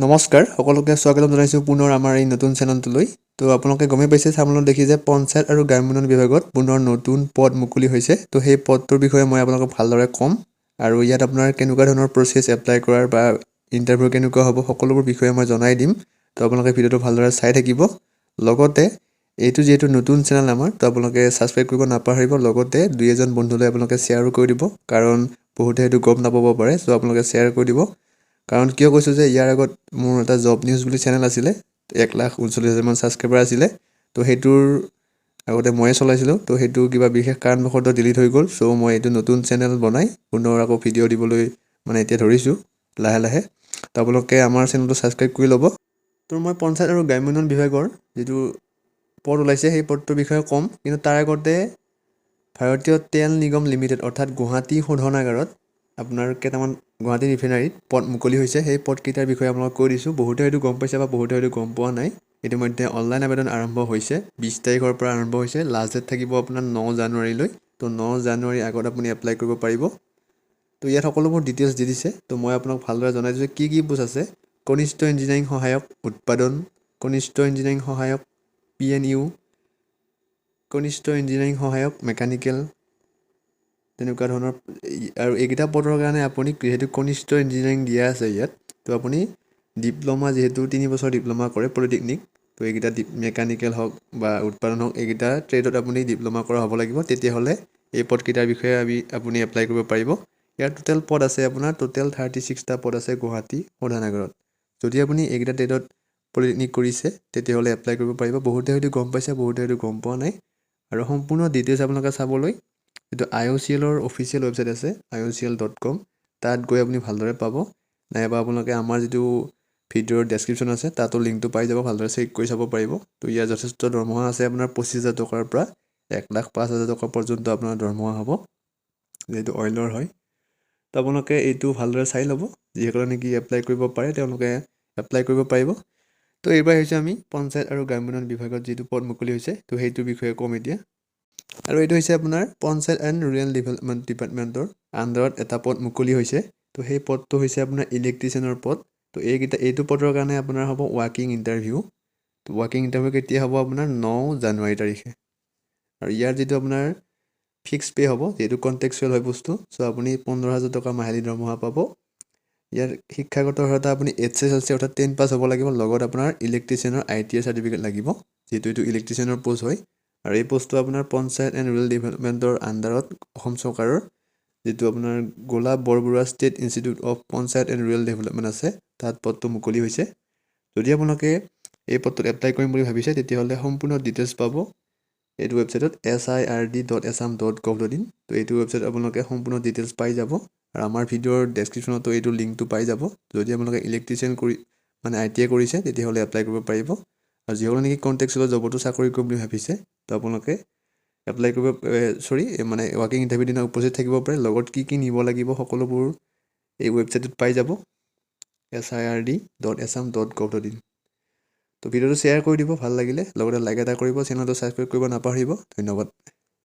নমস্কাৰ সকলোকে স্বাগতম জনাইছোঁ পুনৰ আমাৰ এই নতুন চেনেলটোলৈ। তো আপোনালোকে গমেই পাইছে চামলত দেখি যে পঞ্চায়ত আৰু গ্ৰাম্য উন্নয়ন বিভাগত পুনৰ নতুন পদ মুকলি হৈছে। তো সেই পদটোৰ বিষয়ে মই আপোনালোকক ভালদৰে ক'ম আৰু ইয়াত আপোনাৰ কেনেকুৱা ধৰণৰ প্ৰচেছ এপ্লাই কৰাৰ বা ইণ্টাৰভিউ কেনেকুৱা হ'ব সকলোবোৰ বিষয়ে মই জনাই দিম। তো আপোনালোকে ভিডিঅ'টো ভালদৰে চাই থাকিব। লগতে এইটো যিহেতু নতুন চেনেল আমাৰ, তো আপোনালোকে ছাবস্ক্ৰাইব কৰিব নাপাহৰিব। লগতে দুই এজন বন্ধুলৈ আপোনালোকে শ্বেয়াৰো কৰি দিব, কাৰণ বহুতে সেইটো গম নাপাব পাৰে। চ' আপোনালোকে শ্বেয়াৰ কৰি দিব। কাৰণ কিয় কৈছোঁ যে ইয়াৰ আগত মোৰ এটা জব নিউজ বুলি চেনেল আছিলে, 1,39,000 ছাবস্ক্ৰাইবাৰ আছিলে। তো সেইটোৰ আগতে ময়ে চলাইছিলোঁ। তো সেইটো কিবা বিশেষ কাৰণবশতঃ ডিলিট হৈ গ'ল। চ' মই এইটো নতুন চেনেল বনাই পুনৰ আকৌ ভিডিঅ' দিবলৈ এতিয়া ধৰিছোঁ লাহে লাহে। তো আপোনালোকে আমাৰ চেনেলটো ছাবস্ক্ৰাইব কৰি ল'ব। তো মই পঞ্চায়ত আৰু গ্ৰাম্য উন্নয়ন বিভাগৰ যিটো পদ ওলাইছে সেই পদটোৰ বিষয়ে ক'ম, কিন্তু তাৰ আগতে ভাৰতীয় তেল নিগম লিমিটেড অৰ্থাৎ গুৱাহাটী শোধনাগাৰত আপোনাৰ কেইটামান গুৱাহাটী ৰিফাইনাৰীত পদ মুকলি হৈছে। সেই পদকেইটাৰ বিষয়ে আপোনালোকক কৈ দিছোঁ। বহুতে হয়তো গম পাইছে বা বহুতে হয়তো গম পোৱা নাই। ইতিমধ্যে অনলাইন আবেদন আৰম্ভ হৈছে, 20 তাৰিখৰ পৰা আৰম্ভ হৈছে। লাষ্ট ডেট থাকিব আপোনাৰ 9 জানুৱাৰীলৈ। তো 9 জানুৱাৰীৰ আগত আপুনি এপ্লাই কৰিব পাৰিব। তো ইয়াত সকলোবোৰ ডিটেইলছ দি দিছে। তো মই আপোনাক ভালদৰে জনাই দিছোঁ কি পোষ্ট আছে। কনিষ্ঠ ইঞ্জিনিয়াৰিং সহায়ক উৎপাদন, কনিষ্ঠ ইঞ্জিনিয়াৰিং সহায়ক PNU, কনিষ্ঠ ইঞ্জিনিয়াৰিং সহায়ক মেকানিকেল, তেনেকুৱা ধৰণৰ। আৰু এইকেইটা পদৰ কাৰণে আপুনি যিহেতু কনিষ্ঠ ইঞ্জিনিয়াৰিং দিয়া আছে ইয়াত, তো আপুনি ডিপ্ল'মা যিহেতু 3 বছৰ ডিপ্ল'মা কৰে পলিটেকনিক, তো এইকেইটা মেকানিকেল হওক বা উৎপাদন হওক, এইকেইটা ট্ৰেডত আপুনি ডিপ্ল'মা কৰা হ'ব লাগিব। তেতিয়াহ'লে এই পদকেইটাৰ বিষয়ে আপুনি এপ্লাই কৰিব পাৰিব। ইয়াৰ টোটেল পদ আছে আপোনাৰ 36টা পদ আছে গুৱাহাটী শোধনাগাৰত। যদি আপুনি এইকেইটা ট্ৰেডত পলিটেকনিক কৰিছে তেতিয়াহ'লে এপ্লাই কৰিব পাৰিব। বহুতে হয়তো গম পাইছে, বহুতে হয়তো গম পোৱা নাই। আৰু সম্পূৰ্ণ ডিটেইলছ আপোনালোকে চাবলৈ যিটো IOCLৰ অফিচিয়েল ৱেবছাইট আছে iocl.com, তাত গৈ আপুনি ভালদৰে পাব। নাইবা আপোনালোকে আমাৰ যিটো ভিডিঅ'ৰ ডেছক্ৰিপশ্যন আছে তাতো লিংকটো পাই যাব, ভালদৰে চেক কৰি চাব পাৰিব। তো ইয়াৰ যথেষ্ট দৰমহা আছে আপোনাৰ 25,000 টকাৰ পৰা 1,05,000 টকা পৰ্যন্ত আপোনাৰ দৰমহা হ'ব, যিহেতু অইলৰ হয়। তো আপোনালোকে এইটো ভালদৰে চাই ল'ব। যিসকলে নেকি এপ্লাই কৰিব পাৰে তেওঁলোকে এপ্লাই কৰিব পাৰিব। তো এইবাৰ হৈছে আমি পঞ্চায়ত আৰু গ্ৰাম্য উন্নয়ন বিভাগত যিটো পদ মুকলি হৈছে, তো সেইটোৰ বিষয়ে ক'ম এতিয়া। আৰু এইটো হৈছে আপোনাৰ পঞ্চায়ত এণ্ড ৰুৰেল ডেভেলপমেণ্ট ডিপাৰ্টমেণ্টৰ আণ্ডাৰত এটা পদ মুকলি হৈছে। তো সেই পদটো হৈছে আপোনাৰ ইলেক্ট্ৰিচিয়ানৰ পদ। তো এইটো পদৰ কাৰণে আপোনাৰ হ'ব ৱাকিং ইণ্টাৰভিউ। তো ৱাকিং ইণ্টাৰভিউ কেতিয়া হ'ব আপোনাৰ 9 জানুৱাৰী তাৰিখে। আৰু ইয়াৰ যিটো আপোনাৰ ফিক্স পে' হ'ব, যিহেতু কণ্টেক্সুৱেল হয় বস্তু, চ' আপুনি 15,000 টকা মাহিলী দৰমহা পাব। ইয়াৰ শিক্ষাগত অৰ্হতা আপুনি HSLC অৰ্থাৎ 10 পাছ হ'ব লাগিব। লগত আপোনাৰ ইলেক্ট্ৰিচিয়ানৰ ITI চাৰ্টিফিকেট লাগিব, যিহেতু এইটো ইলেক্ট্ৰিচিয়ানৰ পষ্ট হয়। আৰু এই পষ্টটো আপোনাৰ পঞ্চায়ত এণ্ড ৰুৰেল ডেভেলপমেণ্টৰ আণ্ডাৰত অসম চৰকাৰৰ যিটো আপোনাৰ Golap Borbora state institute of panchayat and rural development আছে, তাত পদটো মুকলি হৈছে। যদি আপোনালোকে এই পদটোত এপ্লাই কৰিম বুলি ভাবিছে তেতিয়াহ'লে সম্পূৰ্ণ ডিটেইলছ পাব এইটো ৱেবছাইটত sird.assam.gov.in। তো এইটো ৱেবছাইটত আপোনালোকে সম্পূৰ্ণ ডিটেইলছ পাই যাব। আৰু আমাৰ ভিডিঅ'ৰ ডেছক্ৰিপশ্যনতো এইটো লিংকটো পাই যাব। যদি আপোনালোকে ইলেক্ট্ৰিচিয়ান ITI কৰিছে তেতিয়াহ'লে এপ্লাই কৰিব পাৰিব। আৰু যিসকলে নেকি কণ্টেক্সুৱেল জবতো চাকৰি কৰিম বুলি ভাবিছে, তো আপোনালোকে এপ্লাই কৰিব ৱাকিং ইণ্টাৰভিউ দিনা উপস্থিত থাকিব পাৰে। লগত কি নিব লাগিব সকলোবোৰ এই ৱেবছাইটত পাই যাব, sird.assam.gov.in। তো ভিডিঅ'টো শ্বেয়াৰ কৰি দিব ভাল লাগিলে, লগতে লাইক এটা কৰিব, চেনেলটো ছাবস্ক্ৰাইব কৰিব নাপাহৰিব। ধন্যবাদ।